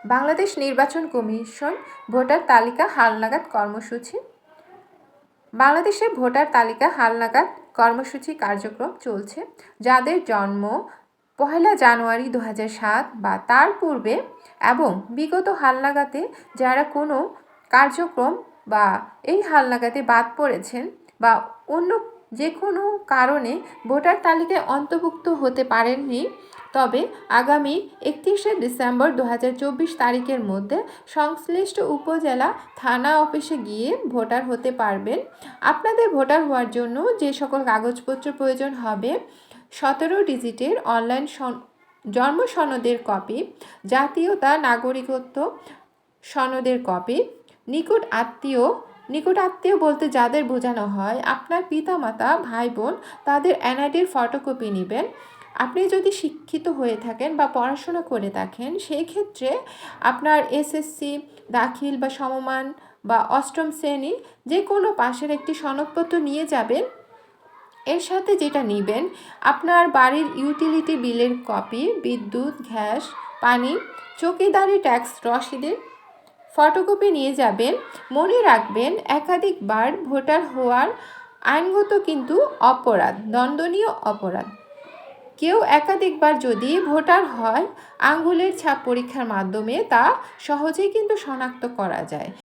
বাংলাদেশ নির্বাচন commission voter তালিকা হালনাগাদ কর্মসূচি। বাংলাদেশে ভোটার তালিকা হালনাগাদ কর্মসূচি কার্যক্রম চলছে। যাদের জন্ম 1 জানুয়ারি 2007 বা তার পূর্বে এবং বিগত হালনাগাদে যারা কোনো কার্যক্রম বা এই হালনাগাদে বাদ পড়েছেন বা অন্য যে কোনো কারণে ভোটার তালিকায় অন্তর্ভুক্ত হতে পারেননি, তবে আগামী 31শে ডিসেম্বর 2024 তারিখের মধ্যে সংশ্লিষ্ট উপজেলা থানা অফিসে গিয়ে ভোটার হতে পারবেন। আপনাদের ভোটার হওয়ার জন্য যে সকল কাগজপত্র প্রয়োজন হবে: 17 ডিজিটের অনলাইন জন্ম সনদের কপি, জাতীয়তা নাগরিকত্ব সনদের কপি, নিকট আত্মীয় বলতে যাদের বোঝানো হয় আপনার পিতামাতা, ভাই বোন, তাদের এনআইডির ফটোকপি নেবেন। আপনি যদি শিক্ষিত হয়ে থাকেন বা পড়াশোনা করে থাকেন, সেই ক্ষেত্রে আপনার এসএসসি দাখিল বা সমমান বা অষ্টম শ্রেণী যে কোনো পাশের একটি সনদপত্র নিয়ে যাবেন। এর সাথে যেটা নেবেন, আপনার বাড়ির ইউটিলিটি বিলের কপি, বিদ্যুৎ, গ্যাস, পানি, চৌকিদারি ট্যাক্স রসিদের ফটোকপি নিয়ে যাবেন। মনে রাখবেন, একাধিকবার ভোটার হওয়ার আইনগত কিন্তু অপরাধ, দণ্ডনীয় অপরাধ। কেউ একাধিকবার যদি ভোটার হয়, আঙ্গুলের ছাপ পরীক্ষার মাধ্যমে তা সহজেই কিন্তু শনাক্ত করা যায়।